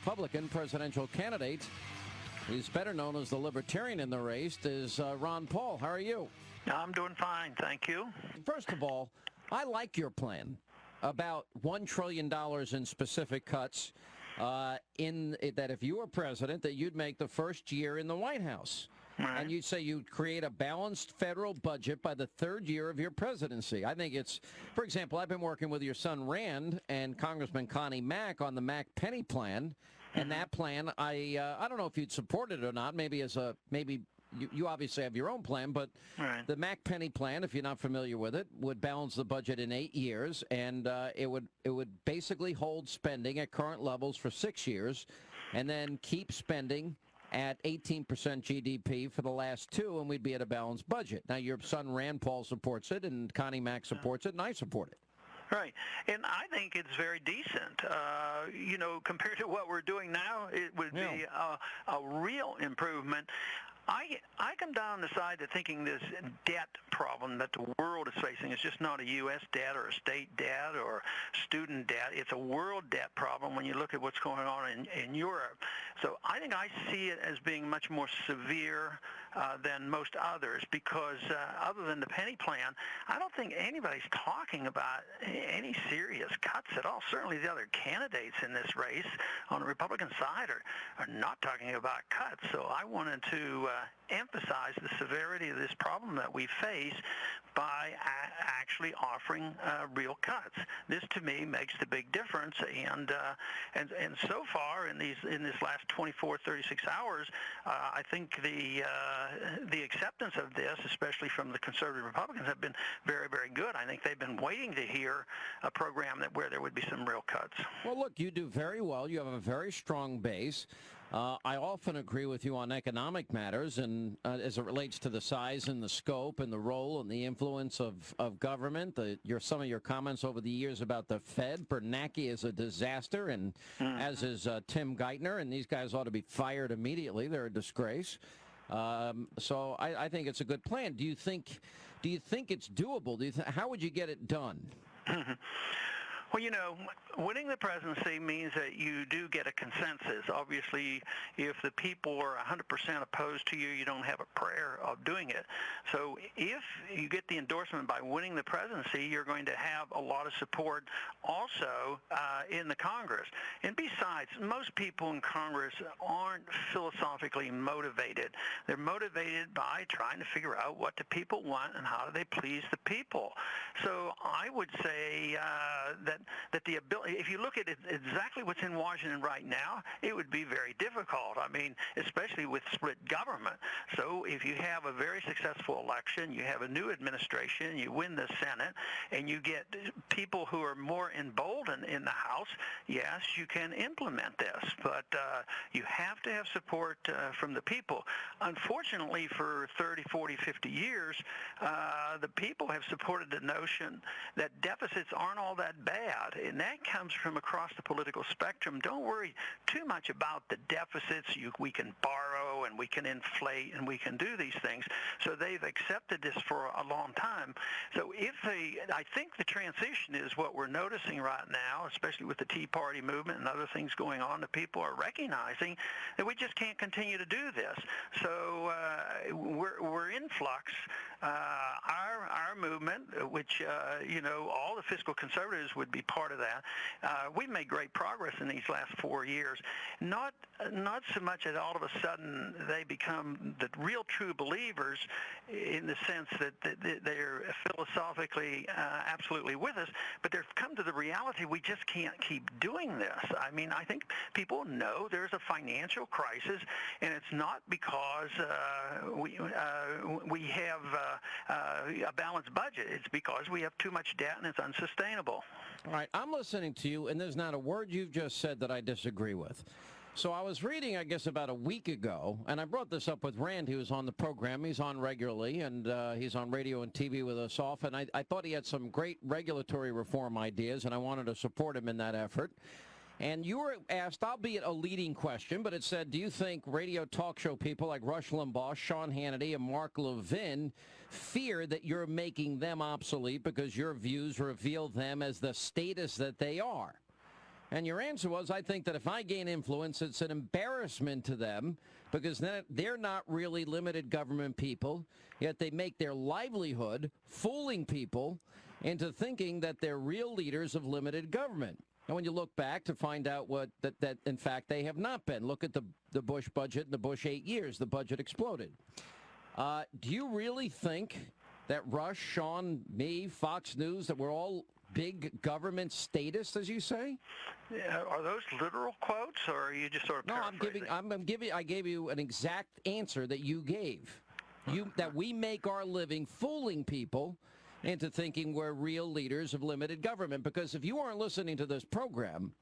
Republican presidential candidate. He's better known as the Libertarian in the race, is Ron Paul. How are you? I'm doing fine, thank you. First of all, I like your plan about $1 trillion in specific cuts that if you were president, that you'd make the first year in the White House. Right. And you'd say you'd create a balanced federal budget by the third year of your presidency. I think it's, for example, I've been working with your son Rand and Congressman Connie Mack on the Mack Penny plan. And that plan, I don't know if you'd support it or not. Maybe you obviously have your own plan, but right. The Mack Penny plan, if you're not familiar with it, would balance the budget in 8 years, and it would basically hold spending at current levels for 6 years, and then keep spending at 18% GDP for the last 2, and we'd be at a balanced budget. Now, your son Rand Paul supports it, and Connie Mack supports it, and I support it. Right, and I think it's very decent. Compared to what we're doing now, it would be a real improvement. I come down the side of thinking this debt problem that the world is facing is just not a U.S. debt or a state debt or student debt. It's a world debt problem when you look at what's going on in Europe. So I think I see it as being much more severe than most others because other than the penny plan, I don't think anybody's talking about any serious cuts at all. Certainly the other candidates in this race on the Republican side are not talking about cuts. So I wanted to emphasize the severity of this problem that we face by actually offering real cuts. This, to me, makes the big difference. And so far in this last 24, 36 hours, I think the acceptance of this, especially from the conservative Republicans, have been very, very good. I think they've been waiting to hear a program where there would be some real cuts. Well, look, you do very well. You have a very strong base. I often agree with you on economic matters, and as it relates to the size and the scope and the role and the influence of government. Some of your comments over the years about the Fed. Bernanke is a disaster, and as is Tim Geithner, and these guys ought to be fired immediately. They're a disgrace. So I think it's a good plan. Do you think it's doable? How would you get it done? Well, winning the presidency means that you do get a consensus. Obviously, if the people are 100% opposed to you, you don't have a prayer of doing it. So if you get the endorsement by winning the presidency, you're going to have a lot of support also in the Congress. And besides, most people in Congress aren't philosophically motivated. They're motivated by trying to figure out what the people want and how do they please the people. So I would say that the ability, if you look at it, exactly what's in Washington right now, it would be very difficult. I mean, especially with split government. So if you have a very successful election, you have a new administration, you win the Senate, and you get people who are more emboldened in the House, yes, you can implement this. But you have to have support from the people. Unfortunately, for 30, 40, 50 years, the people have supported the notion that deficits aren't all that bad, and that comes from across the political spectrum. Don't worry too much about the deficits. We can borrow and we can inflate and we can do these things. So they've accepted this for a long time. So I think the transition is what we're noticing right now, especially with the Tea Party movement and other things going on. The people are recognizing that we just can't continue to do this. So we're in flux. Our movement, which all the fiscal conservatives would be part of that. We've made great progress in these last 4 years. Not so much that all of a sudden they become the real true believers in the sense that they're philosophically absolutely with us, but they've come to the reality we just can't keep doing this. I mean, I think people know there's a financial crisis, and it's not because we have a balanced budget. It's because we have too much debt and it's unsustainable. All right, I'm listening to you, and there's not a word you've just said that I disagree with. So I was reading, I guess, about a week ago, and I brought this up with Rand. He was on the program. He's on regularly, and he's on radio and TV with us often. I thought he had some great regulatory reform ideas, and I wanted to support him in that effort. And you were asked, albeit a leading question, but it said, do you think radio talk show people like Rush Limbaugh, Sean Hannity, and Mark Levin fear that you're making them obsolete because your views reveal them as the status that they are? And your answer was, I think that if I gain influence, it's an embarrassment to them because then they're not really limited government people, yet they make their livelihood fooling people into thinking that they're real leaders of limited government. And when you look back to find out that in fact, they have not been. Look at the Bush budget in the Bush 8 years. The budget exploded. Do you really think that Rush, Sean, me, Fox News, that we're all big government statists, as you say? Yeah, are those literal quotes, or are you just sort of paraphrasing? No, I gave you an exact answer that you gave. That we make our living fooling people into thinking we're real leaders of limited government. Because if you weren't listening to this program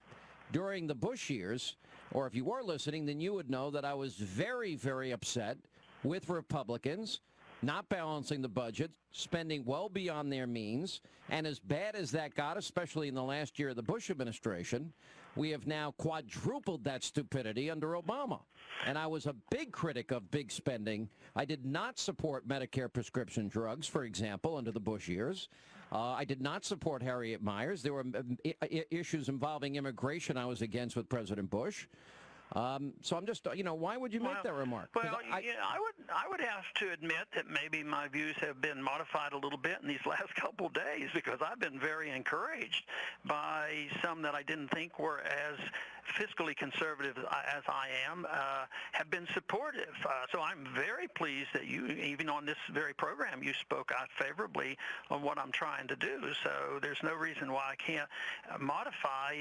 during the Bush years, or if you were listening, then you would know that I was very, very upset with Republicans not balancing the budget, spending well beyond their means, and as bad as that got, especially in the last year of the Bush administration, we have now quadrupled that stupidity under Obama. And I was a big critic of big spending. I did not support Medicare prescription drugs, for example, under the Bush years. I did not support Harriet Miers. There were issues involving immigration I was against with President Bush. So I'm just, why would you make that remark? Well, I would have to admit that maybe my views have been modified a little bit in these last couple of days because I've been very encouraged by some that I didn't think were as fiscally conservative as I am, have been supportive. So I'm very pleased that you, even on this very program, you spoke out favorably on what I'm trying to do. So there's no reason why I can't modify,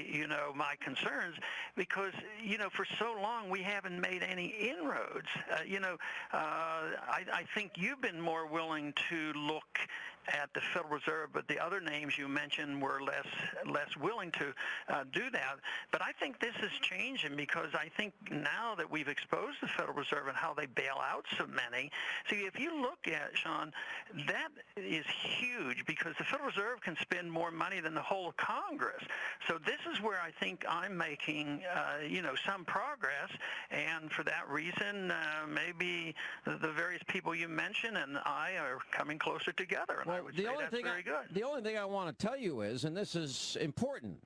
my concerns because, for so long we haven't made any inroads. I think you've been more willing to look at the Federal Reserve, but the other names you mentioned were less willing to do that. But I think this is changing because I think now that we've exposed the Federal Reserve and how they bail out so many, see, if you look at, Sean, that is huge because the Federal Reserve can spend more money than the whole of Congress. So this is where I think I'm making, some progress, and for that reason, maybe the various people you mentioned and I are coming closer together. And I would say that's very good. The only thing I want to tell you is, and this is important,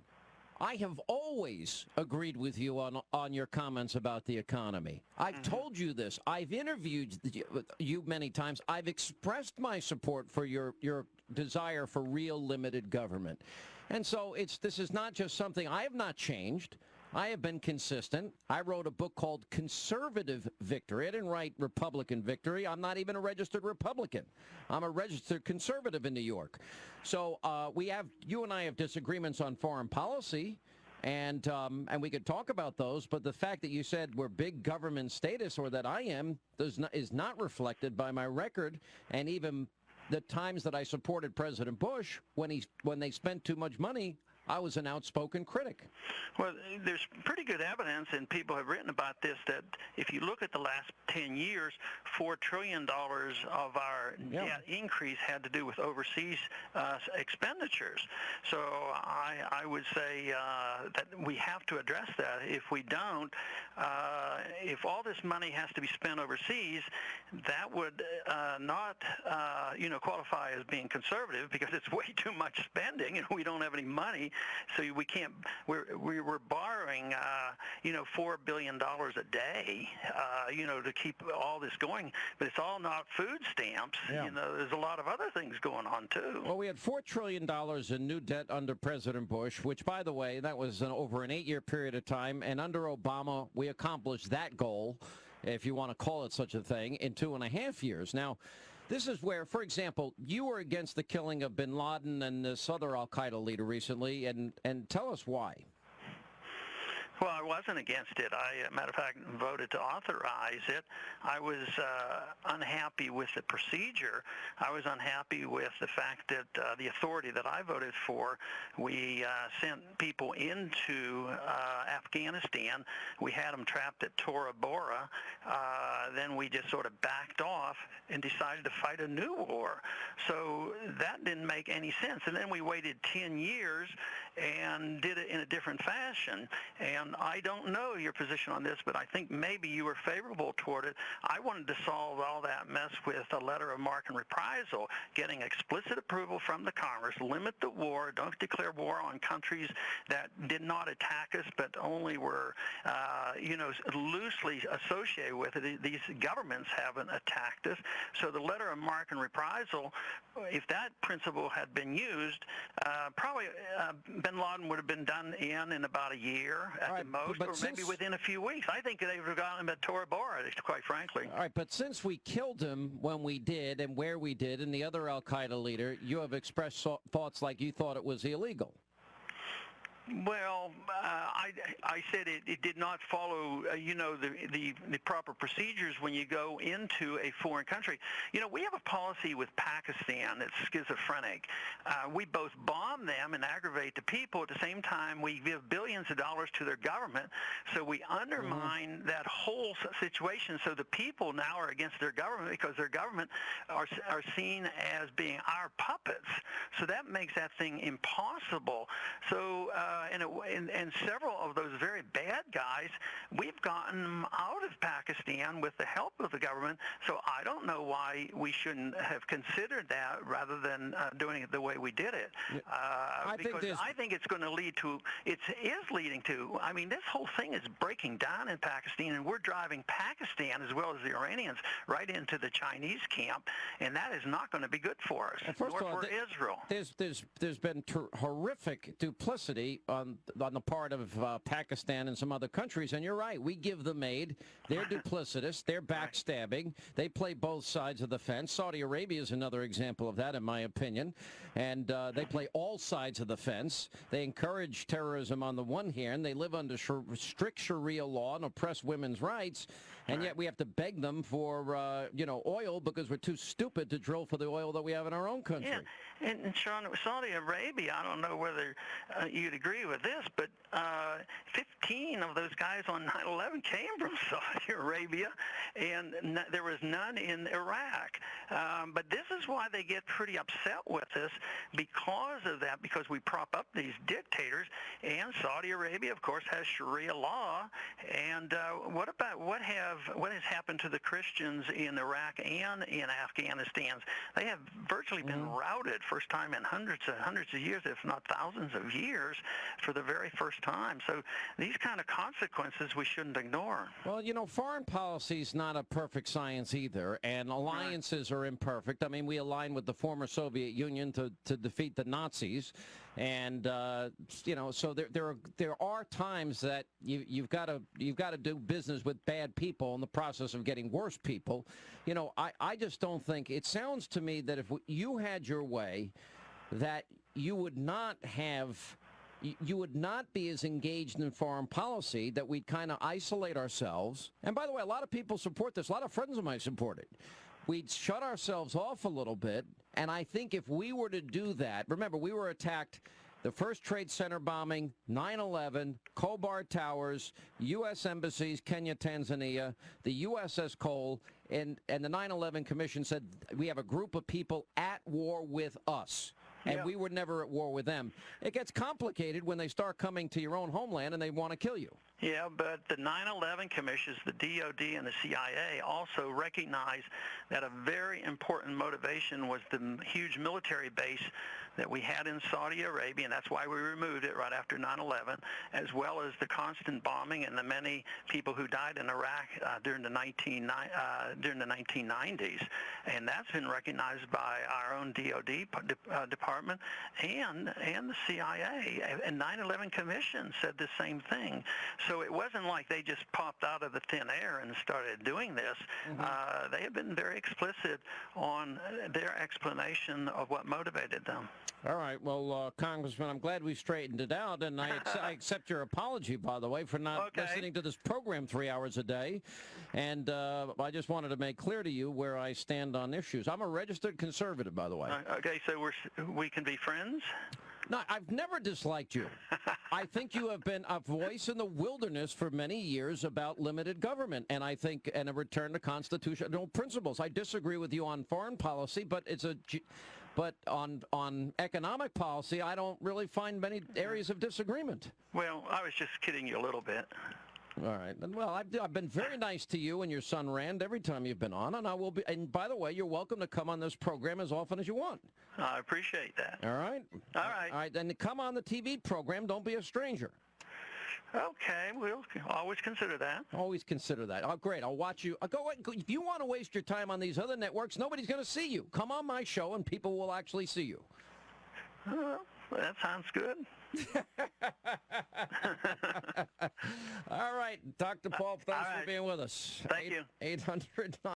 I have always agreed with you on your comments about the economy. I've told you this. I've interviewed you many times. I've expressed my support for your desire for real limited government. And so this is not just something I have not changed. I have been consistent. I wrote a book called Conservative Victory. I didn't write Republican Victory. I'm not even a registered Republican. I'm a registered conservative in New York. So you and I have disagreements on foreign policy, and we could talk about those. But the fact that you said we're big government status, or that I am, is not reflected by my record, and even the times that I supported President Bush when they spent too much money, I was an outspoken critic. Well, there's pretty good evidence, and people have written about this, that if you look at the last 10 years, $4 trillion of our net increase had to do with overseas expenditures. So I would say that we have to address that. If we don't, if all this money has to be spent overseas, that would not, qualify as being conservative because it's way too much spending, and we don't have any money. So we can't. We're borrowing, $4 billion a day, to keep all this going. But it's all not food stamps. Yeah. There's a lot of other things going on too. Well, we had $4 trillion in new debt under President Bush, which, by the way, that was over an 8-year period of time. And under Obama, we accomplished that goal, if you want to call it such a thing, in 2.5 years. Now, this is where, for example, you were against the killing of bin Laden and this other al-Qaeda leader recently, and tell us why. Well, I wasn't against it. Matter of fact, voted to authorize it. I was unhappy with the procedure. I was unhappy with the fact that the authority that I voted for, we sent people into Afghanistan. We had them trapped at Tora Bora. Then we just sort of backed off and decided to fight a new war. So that didn't make any sense. And then we waited 10 years and did it in a different fashion. And and I don't know your position on this, but I think maybe you were favorable toward it. I wanted to solve all that mess with a letter of marque and reprisal, getting explicit approval from the Congress, limit the war, don't declare war on countries that did not attack us, but only were, loosely associated with it. These governments haven't attacked us. So the letter of marque and reprisal, if that principle had been used, probably bin Laden would have been done in about a year at the most, or maybe within a few weeks. I think they would have gotten him at Tora Bora, quite frankly. All right, but since we killed him when we did and where we did, and the other al-Qaeda leader, you have expressed thoughts like you thought it was illegal. Well, I said it did not follow, the proper procedures when you go into a foreign country. We have a policy with Pakistan that's schizophrenic. We both bomb them and aggravate the people. At the same time, we give billions of dollars to their government. So we undermine that whole situation. So the people now are against their government because their government are seen as being our puppets. So that makes that thing impossible. So and several of those very bad guys, we've gotten them out of Pakistan with the help of the government. So I don't know why we shouldn't have considered that rather than doing it the way we did it. I think it's going to lead to, it is leading to, I mean, this whole thing is breaking down in Pakistan, and we're driving Pakistan as well as the Iranians right into the Chinese camp, and that is not going to be good for us, nor for Israel. There's been horrific duplicity on the part of Pakistan and some other countries, and you're right. We give them aid. They're duplicitous. They're backstabbing. They play both sides of the fence. Saudi Arabia is another example of that, in my opinion, and they play all sides of the fence. They encourage terrorism on the one hand. They live under strict Sharia law and oppress women's rights, and yet we have to beg them for oil because we're too stupid to drill for the oil that we have in our own country. Yeah, and Sean, Saudi Arabia, I don't know whether you'd agree with this, but 15 of those guys on 9/11 came from Saudi Arabia, and there was none in Iraq. But this is why they get pretty upset with us, because of that, because we prop up these dictators, and Saudi Arabia, of course, has Sharia law. And what has happened to the Christians in Iraq and in Afghanistan? They have virtually been routed, first time in hundreds of years, if not thousands of years, for the very first time. So these kind of consequences we shouldn't ignore. Well, foreign policy is not a perfect science either, and alliances are imperfect. I mean, we aligned with the former Soviet Union to defeat the Nazis, and so there are times that you've got to do business with bad people in the process of getting worse people. I just don't think, it sounds to me that if you had your way, that you would not be as engaged in foreign policy, that we'd kind of isolate ourselves. And by the way, a lot of people support this. A lot of friends of mine support it. We'd shut ourselves off a little bit. And I think if we were to do that, remember, we were attacked, the first Trade Center bombing, 9/11, Khobar Towers, U.S. embassies, Kenya, Tanzania, the USS Cole, and the 9/11 Commission said we have a group of people at war with us. And we were never at war with them. It gets complicated when they start coming to your own homeland and they want to kill you. Yeah, but the 9/11 commissions, the DOD and the CIA, also recognize that a very important motivation was the huge military base that we had in Saudi Arabia, and that's why we removed it right after 9/11, as well as the constant bombing and the many people who died in Iraq during the 1990s. And that's been recognized by our own DOD department and the CIA. And 9/11 Commission said the same thing. So it wasn't like they just popped out of the thin air and started doing this. They have been very explicit on their explanation of what motivated them. All right. Well, Congressman, I'm glad we straightened it out, and I accept your apology, by the way, for not listening to this program 3 hours a day. And I just wanted to make clear to you where I stand on issues. I'm a registered conservative, by the way. Okay, so we can be friends? No, I've never disliked you. I think you have been a voice in the wilderness for many years about limited government, and I think, and a return to constitutional principles. I disagree with you on foreign policy, but But on economic policy, I don't really find many areas of disagreement. Well, I was just kidding you a little bit. All right. Well, I've been very nice to you and your son Rand every time you've been on, and I will be. And by the way, you're welcome to come on this program as often as you want. I appreciate that. All right. All right. All right. Then come on the TV program. Don't be a stranger. Okay, we'll always consider that. Always consider that. Oh, great. I'll watch you. If you want to waste your time on these other networks, nobody's going to see you. Come on my show, and people will actually see you. That sounds good. All right, Dr. Paul, thanks for being with us. Thank you. 800